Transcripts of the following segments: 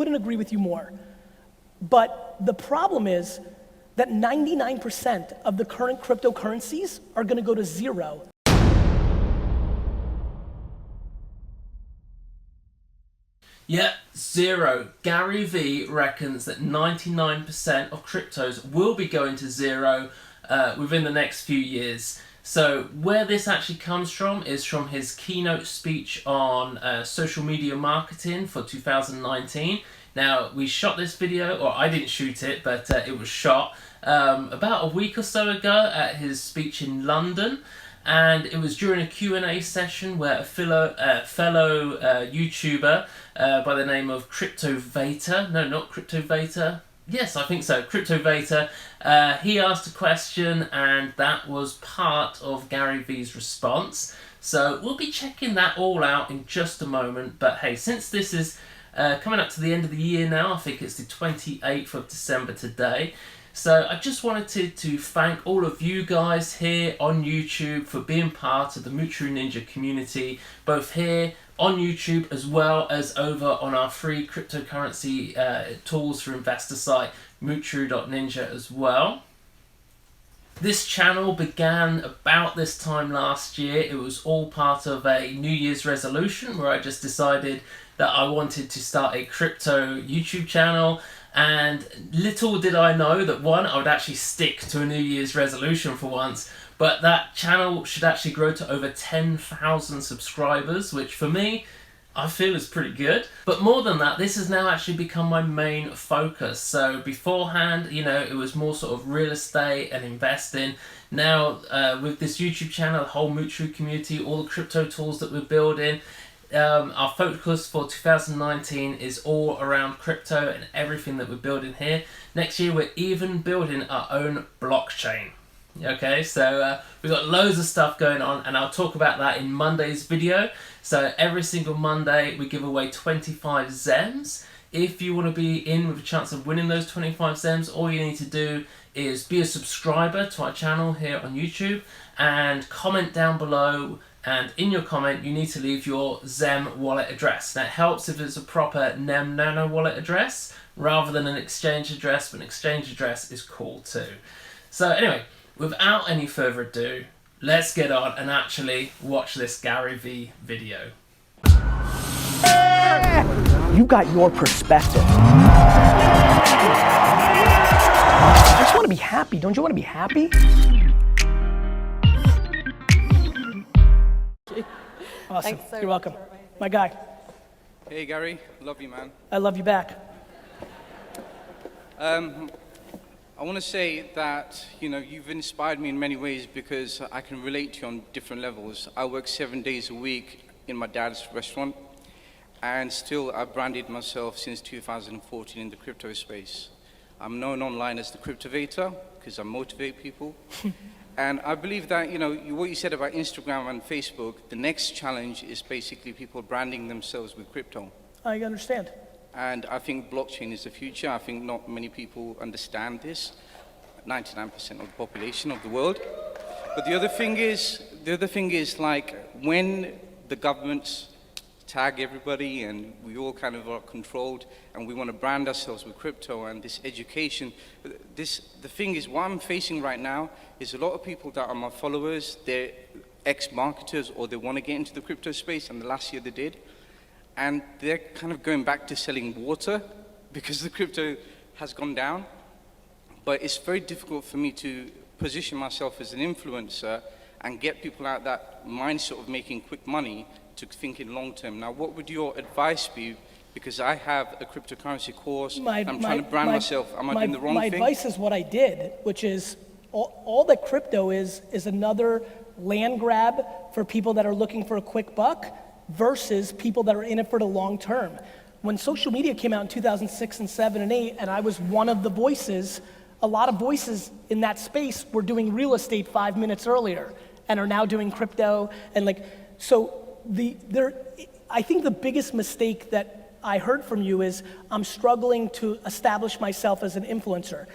couldn't agree with you more. But the problem is that 99% of the current cryptocurrencies are gonna go to zero. Yeah, zero. Gary Vee reckons that 99% of cryptos will be going to zero within the next few years. So where this actually comes from is from his keynote speech on social media marketing for 2019. Now, we shot this video, or I didn't shoot it, but it was shot about a week or so ago at his speech in London. And it was during a Q&A session where a fellow YouTuber by the name of CryptoVator, no, not CryptoVator, yes, I think so, CryptoVator, he asked a question, and that was part of Gary Vee's response. So we'll be checking that all out in just a moment. But hey, since this is coming up to the end of the year now, I think it's the 28th of December today, so I just wanted to thank all of you guys here on YouTube for being part of the Moocharoo Ninja community, both here on YouTube as well as over on our free cryptocurrency tools for investor site, Moocharoo.ninja as well. This channel began about this time last year. It was all part of a New Year's resolution where I just decided that I wanted to start a crypto YouTube channel. And little did I know that, one, I would actually stick to a New Year's resolution for once, but that channel should actually grow to over 10,000 subscribers, which for me, I feel is pretty good. But more than that, this has now actually become my main focus. So beforehand, you know, it was more sort of real estate and investing. Now, with this YouTube channel, the whole Moocharoo community, all the crypto tools that we're building, our focus for 2019 is all around crypto and everything that we're building here. Next year, we're even building our own blockchain. Okay, so we've got loads of stuff going on, and I'll talk about that in Monday's video. So every single Monday, we give away 25 Zems. If you want to be in with a chance of winning those 25 Zems, all you need to do is be a subscriber to our channel here on YouTube and comment down below. And in your comment, you need to leave your Zem wallet address. Now, it helps if it's a proper NEM Nano wallet address rather than an exchange address, but an exchange address is cool too. So anyway, without any further ado, let's get on and actually watch this Gary Vee video. You got your perspective. I just want to be happy. Don't you want to be happy? Awesome. Thanks so You're welcome. My guy. Hey Gary, love you, man. I love you back. I want to say that, you know, you've inspired me in many ways because I can relate to you on different levels. I work 7 days a week in my dad's restaurant, and still I've branded myself since 2014 in the crypto space. I'm known online as the Cryptovator because I motivate people. And I believe that, you know, what you said about Instagram and Facebook, the next challenge is basically people branding themselves with crypto. I understand. And I think blockchain is the future. I think not many people understand this, 99% of the population of the world. But the other thing is like when the governments tag everybody and we all kind of are controlled and we want to brand ourselves with crypto and this education, the thing is what I'm facing right now is a lot of people that are my followers, they're ex-marketers or they want to get into the crypto space, and the last year they did, and they're kind of going back to selling water because the crypto has gone down. But it's very difficult for me to position myself as an influencer and get people out that mindset of making quick money to thinking long term. Now, what would your advice be? Because I have a cryptocurrency course, I'm trying to brand myself. Am I doing the wrong thing? My advice is what I did, which is all that crypto is another land grab for people that are looking for a quick buck versus people that are in it for the long term. When social media came out in 2006 and 7 and 8, and I was one of the voices, a lot of voices in that space were doing real estate 5 minutes earlier and are now doing crypto, and like, so I think the biggest mistake that I heard from you is I'm struggling to establish myself as an influencer.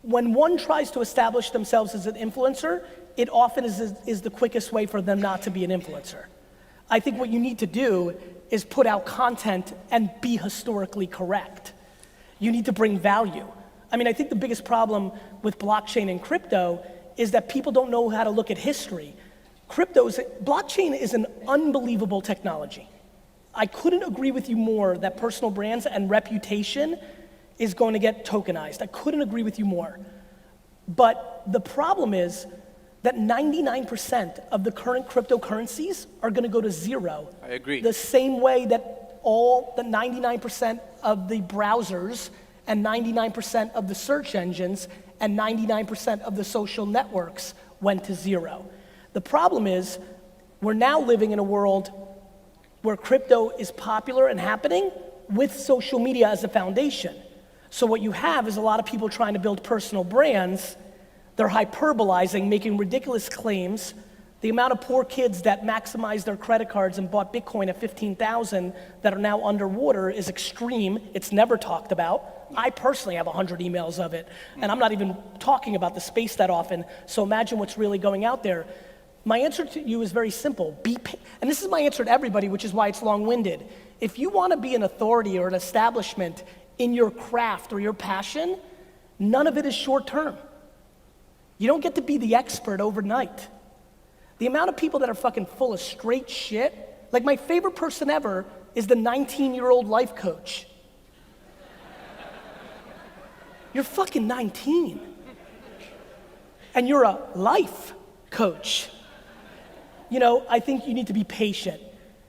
When one tries to establish themselves as an influencer, it often is the quickest way for them not to be an influencer. I think what you need to do is put out content and be historically correct. You need to bring value. I mean, I think the biggest problem with blockchain and crypto is that people don't know how to look at history. Blockchain is an unbelievable technology. I couldn't agree with you more that personal brands and reputation is going to get tokenized. I couldn't agree with you more. But the problem is that 99% of the current cryptocurrencies are going to go to zero. I agree. The same way that all the 99% of the browsers and 99% of the search engines and 99% of the social networks went to zero. The problem is we're now living in a world where crypto is popular and happening with social media as a foundation. So what you have is a lot of people trying to build personal brands. They're hyperbolizing, making ridiculous claims. The amount of poor kids that maximized their credit cards and bought Bitcoin at 15,000 that are now underwater is extreme. It's never talked about. I personally have 100 emails of it, and I'm not even talking about the space that often, so imagine what's really going out there. My answer to you is very simple. And this is my answer to everybody, which is why it's long-winded. If you want to be an authority or an establishment in your craft or your passion, none of it is short-term. You don't get to be the expert overnight. The amount of people that are fucking full of straight shit, like my favorite person ever is the 19-year-old life coach. You're fucking 19. And you're a life coach. You know, I think you need to be patient.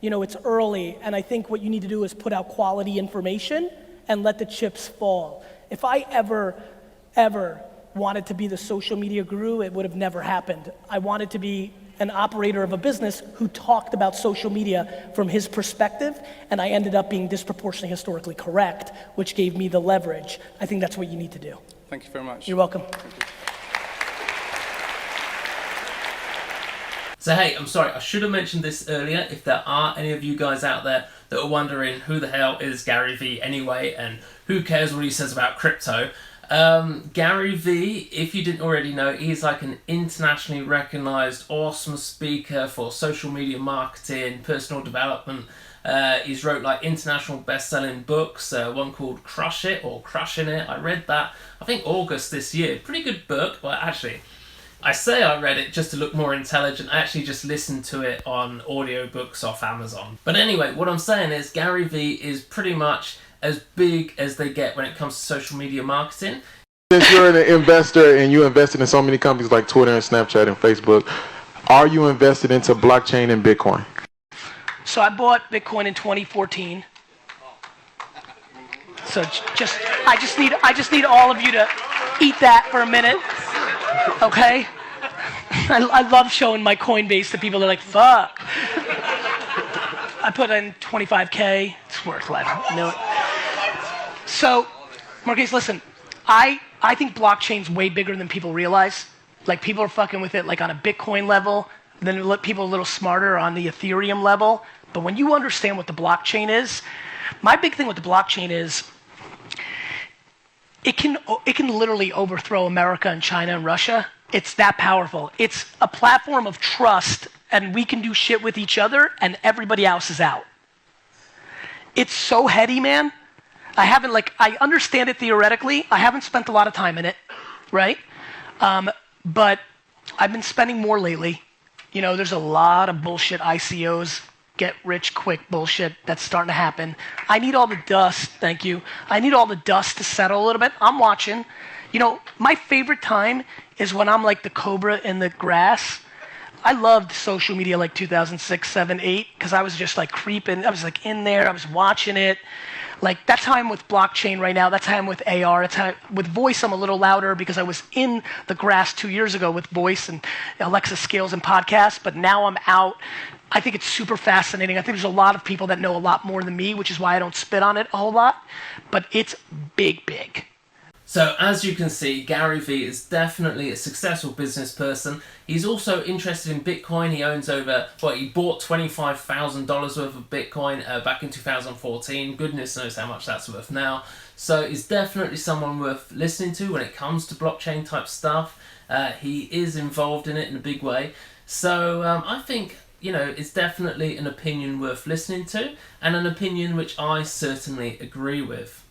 You know, it's early, and I think what you need to do is put out quality information and let the chips fall. If I ever wanted to be the social media guru, it would have never happened. I wanted to be an operator of a business who talked about social media from his perspective, and I ended up being disproportionately historically correct, which gave me the leverage. I think that's what you need to do. Thank you very much. You're welcome. So hey, I'm sorry, I should have mentioned this earlier. If there are any of you guys out there that are wondering who the hell is Gary Vee anyway, and who cares what he says about crypto, Gary Vee, if you didn't already know, he's like an internationally recognized awesome speaker for social media marketing, personal development. He's wrote like international best-selling books, one called Crush It or Crushing It. I read that, I think August this year. Pretty good book. Well, actually, I say I read it just to look more intelligent. I actually just listened to it on audiobooks off Amazon. But anyway, what I'm saying is Gary Vee is pretty much as big as they get when it comes to social media marketing. Since you're an investor and you invested in so many companies like Twitter and Snapchat and Facebook, are you invested into blockchain and Bitcoin? So I bought Bitcoin in 2014. So I just need all of you to eat that for a minute, okay? I love showing my Coinbase to people. They're like, fuck. I put in 25K. It's worth life. No. So, Marquise, listen. I think blockchain's way bigger than people realize. Like, people are fucking with it like on a Bitcoin level. Then people a little smarter on the Ethereum level. But when you understand what the blockchain is, my big thing with the blockchain is it can literally overthrow America and China and Russia. It's that powerful. It's a platform of trust, and we can do shit with each other, and everybody else is out. It's so heady, man. I understand it theoretically. I haven't spent a lot of time in it, right? But I've been spending more lately. You know, there's a lot of bullshit ICOs, get rich quick bullshit that's starting to happen. I need all the dust, thank you. I need all the dust to settle a little bit. I'm watching. You know, my favorite time is when I'm like the cobra in the grass. I loved social media like 2006, 7, 8, because I was just like creeping. I was like in there, I was watching it. Like, that's how I'm with blockchain right now. That's how I'm with AR. That's how with voice, I'm a little louder because I was in the grass 2 years ago with voice and Alexa skills and podcasts, but now I'm out. I think it's super fascinating. I think there's a lot of people that know a lot more than me, which is why I don't spit on it a whole lot, but it's big, big. So as you can see, Gary Vee is definitely a successful business person. He's also interested in Bitcoin. He owns he bought $25,000 worth of Bitcoin back in 2014. Goodness knows how much that's worth now. So he's definitely someone worth listening to when it comes to blockchain type stuff. He is involved in it in a big way. So I think, you know, it's definitely an opinion worth listening to, and an opinion which I certainly agree with.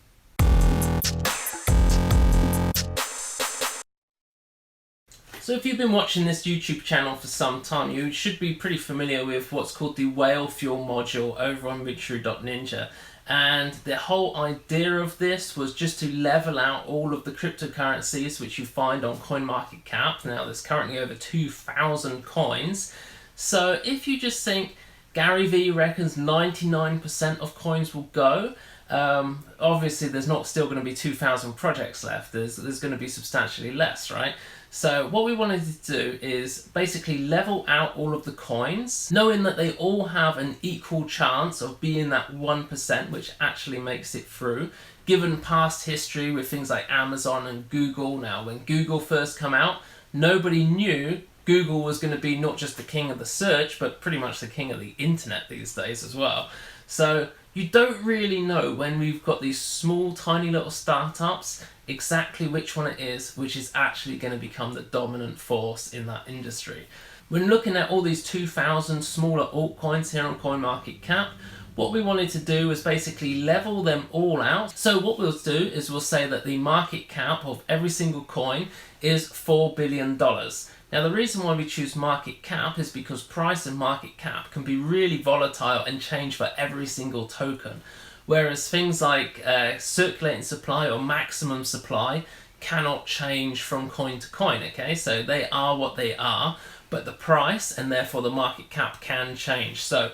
So if you've been watching this YouTube channel for some time, you should be pretty familiar with what's called the whale fuel module over on Moocharoo.ninja. And the whole idea of this was just to level out all of the cryptocurrencies which you find on CoinMarketCap. Now there's currently over 2,000 coins. So if you just think Gary Vee reckons 99% of coins will go, obviously there's not still going to be 2,000 projects left. There's going to be substantially less, right? So what we wanted to do is basically level out all of the coins, knowing that they all have an equal chance of being that 1% which actually makes it through, given past history with things like Amazon and Google. Now, when Google first came out, nobody knew Google was going to be not just the king of the search, but pretty much the king of the internet these days as well. So you don't really know when we've got these small, tiny little startups exactly which one it is which is actually going to become the dominant force in that industry. When looking at all these 2,000 smaller altcoins here on CoinMarketCap, what we wanted to do was basically level them all out. So what we'll do is we'll say that the market cap of every single coin is $4 billion. Now the reason why we choose market cap is because price and market cap can be really volatile and change for every single token. Whereas things like circulating supply or maximum supply cannot change from coin to coin, okay? So they are what they are, but the price and therefore the market cap can change. So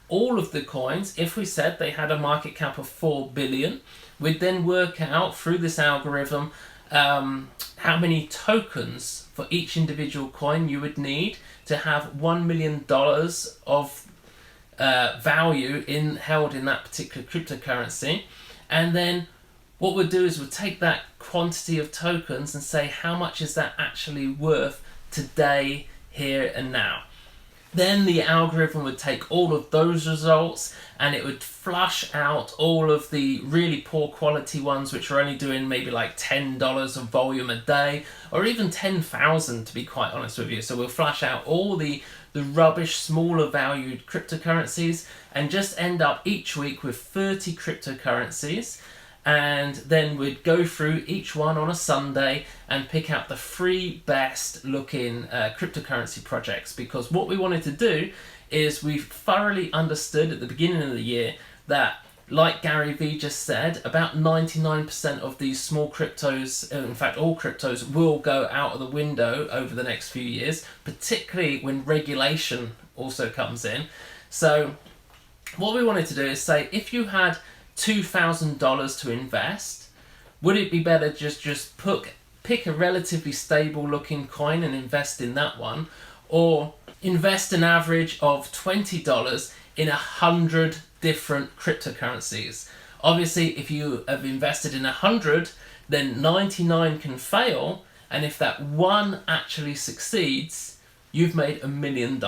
all of the coins, if we said they had a market cap of 4 billion, we'd then work out through this algorithm how many tokens for each individual coin you would need to have $1 million of value held in that particular cryptocurrency. And then what we'll do is we'll take that quantity of tokens and say how much is that actually worth today, here and now. Then the algorithm would take all of those results and it would flush out all of the really poor quality ones which are only doing maybe like $10 of volume a day, or even 10,000 to be quite honest with you. So we'll flush out all the rubbish, smaller valued cryptocurrencies and just end up each week with 30 cryptocurrencies. And then we'd go through each one on a Sunday and pick out the 3 best looking cryptocurrency projects, because what we wanted to do is we thoroughly understood at the beginning of the year that, like Gary Vee just said, about 99% of these small cryptos, in fact all cryptos, will go out of the window over the next few years, particularly when regulation also comes in. So what we wanted to do is say, if you had $2,000 to invest, would it be better just pick a relatively stable looking coin and invest in that one, or invest an average of $20 in 100 different cryptocurrencies? Obviously, if you have invested in 100, then 99 can fail, and if that one actually succeeds, you've made $1 million.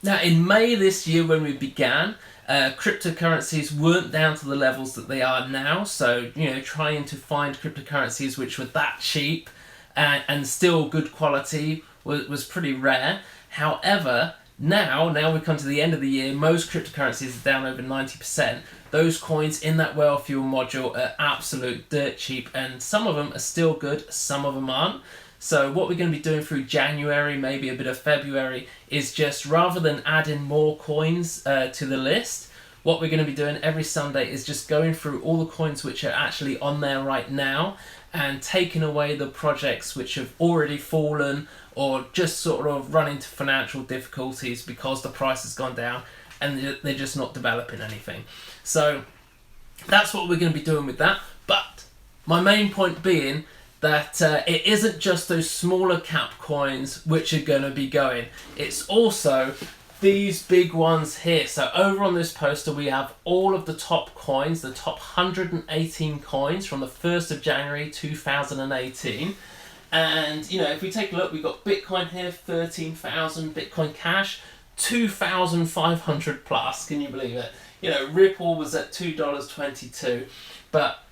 Now, in May this year when we began, cryptocurrencies weren't down to the levels that they are now, so trying to find cryptocurrencies which were that cheap and still good quality was pretty rare. However, now we come to the end of the year, most cryptocurrencies are down over 90%. Those coins in that whale fuel module are absolute dirt cheap, and some of them are still good, some of them aren't. So what we're going to be doing through January, maybe a bit of February, is just, rather than adding more coins to the list, what we're going to be doing every Sunday is just going through all the coins which are actually on there right now and taking away the projects which have already fallen or just sort of run into financial difficulties because the price has gone down and they're just not developing anything. So that's what we're going to be doing with that. But my main point being that it isn't just those smaller cap coins which are going to be going. It's also these big ones here. So over on this poster we have all of the top coins, the top 118 coins from the 1st of January 2018. And if we take a look, we've got Bitcoin here, 13,000, Bitcoin Cash, 2,500 plus. Can you believe it? Ripple was at $2.22. But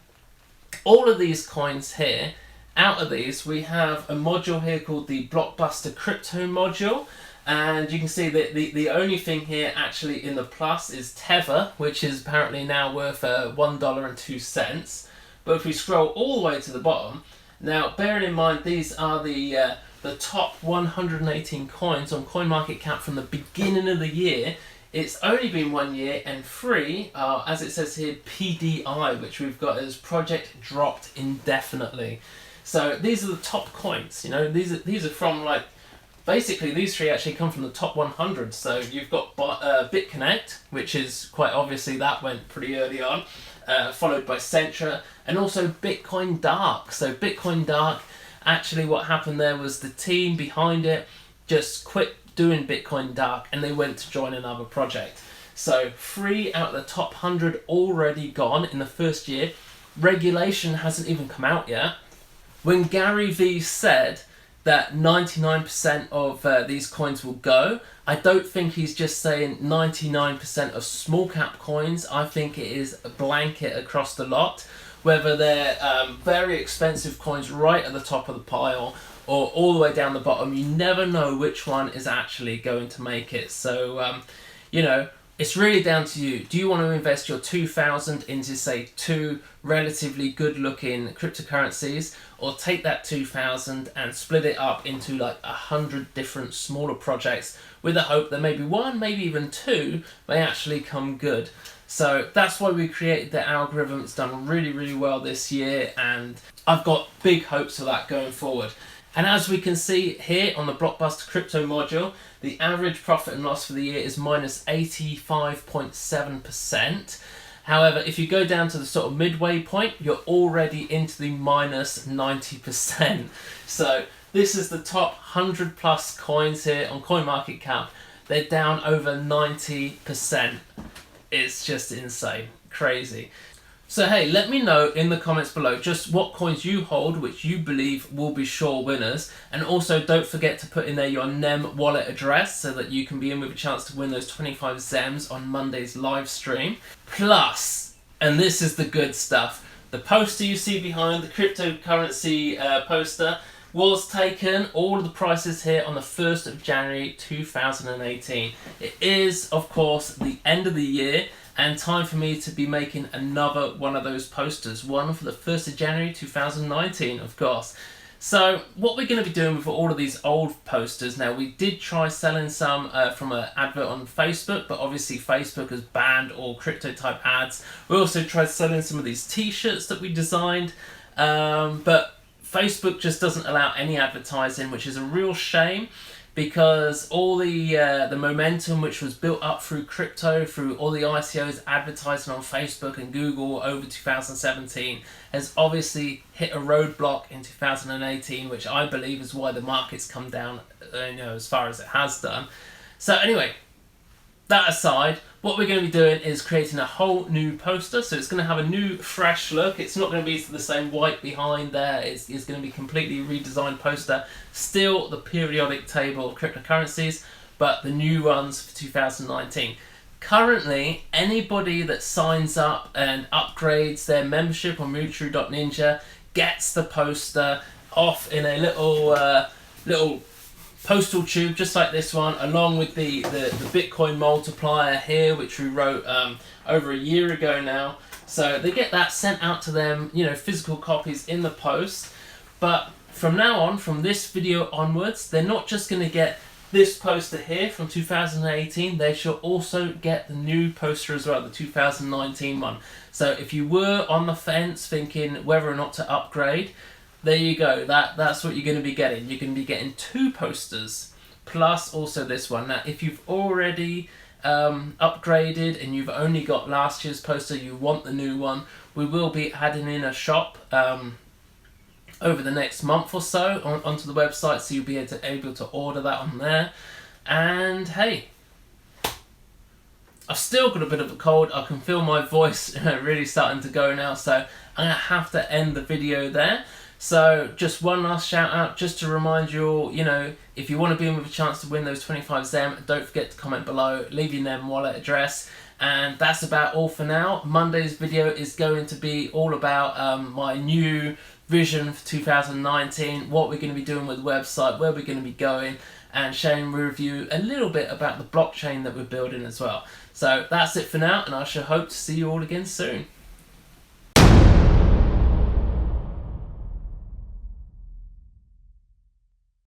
all of these coins here, out of these, we have a module here called the Blockbuster Crypto module. And you can see that the only thing here actually in the plus is Tether, which is apparently now worth $1.02. But if we scroll all the way to the bottom, now bearing in mind these are the top 118 coins on CoinMarketCap from the beginning of the year. It's only been 1 year, and 3 are, as it says here, PDI, which we've got as project dropped indefinitely. So these are the top coins. You know, these are from, like, basically these 3 actually come from the top 100. So you've got BitConnect, which is quite obviously that went pretty early on, followed by Centra, and also Bitcoin Dark. So Bitcoin Dark, actually what happened there was the team behind it just quit doing Bitcoin Dark and they went to join another project. So 3 out of the top 100 already gone in the first year. Regulation hasn't even come out yet. When Gary Vee said that 99% of these coins will go, I don't think he's just saying 99% of small cap coins. I think it is a blanket across the lot, whether they're very expensive coins right at the top of the pile or all the way down the bottom. You never know which one is actually going to make it. So, you know, it's really down to you. Do you want to invest your 2,000 into, say, 2 relatively good looking cryptocurrencies, or take that 2,000 and split it up into like 100 different smaller projects with the hope that maybe 1, maybe even 2 may actually come good? So that's why we created the algorithm. It's done really, really well this year, and I've got big hopes for that going forward. And as we can see here on the Blockbuster Crypto module, the average profit and loss for the year is minus 85.7%. However, if you go down to the sort of midway point, you're already into the minus 90%. So this is the top 100 plus coins here on CoinMarketCap. They're down over 90%. It's just insane, crazy. So hey, let me know in the comments below just what coins you hold which you believe will be sure winners, and also don't forget to put in there your NEM wallet address so that you can be in with a chance to win those 25 ZEMs on Monday's live stream. Plus, and this is the good stuff, the poster you see behind, the cryptocurrency poster, was taken, all of the prices here, on the 1st of January 2018. It is, of course, the end of the year, and time for me to be making another one of those posters, one for the 1st of January 2019, of course. So what we're going to be doing with all of these old posters, now we did try selling some from an advert on Facebook, but obviously Facebook has banned all crypto type ads. We also tried selling some of these t-shirts that we designed, but Facebook just doesn't allow any advertising, which is a real shame, because all the momentum which was built up through crypto, through all the ICOs advertising on Facebook and Google over 2017, has obviously hit a roadblock in 2018, which I believe is why the market's come down, as far as it has done. So anyway, that aside, what we're going to be doing is creating a whole new poster. So it's going to have a new, fresh look. It's not going to be the same white behind there. It's going to be a completely redesigned poster. Still the periodic table of cryptocurrencies, but the new ones for 2019. Currently, anybody that signs up and upgrades their membership on Moocharoo.ninja gets the poster off in a little postal tube, just like this one, along with the Bitcoin multiplier here, which we wrote over a year ago now. So they get that sent out to them, physical copies in the post. But from now on, from this video onwards, they're not just going to get this poster here from 2018, they shall also get the new poster as well, the 2019 one. So if you were on the fence thinking whether or not to upgrade, there you go. That's what you're going to be getting. You're going to be getting 2 posters, plus also this one. Now, if you've already upgraded and you've only got last year's poster, you want the new one, we will be adding in a shop over the next month or so onto the website, so you'll be able to order that on there. And hey, I've still got a bit of a cold. I can feel my voice really starting to go now, so I'm going to have to end the video there. So just one last shout out, just to remind you all, if you want to be in with a chance to win those 25 ZEM, don't forget to comment below, leave your NEM wallet address. And that's about all for now. Monday's video is going to be all about my new vision for 2019, what we're going to be doing with the website, where we're going to be going, and sharing with you a little bit about the blockchain that we're building as well. So that's it for now, and I shall hope to see you all again soon.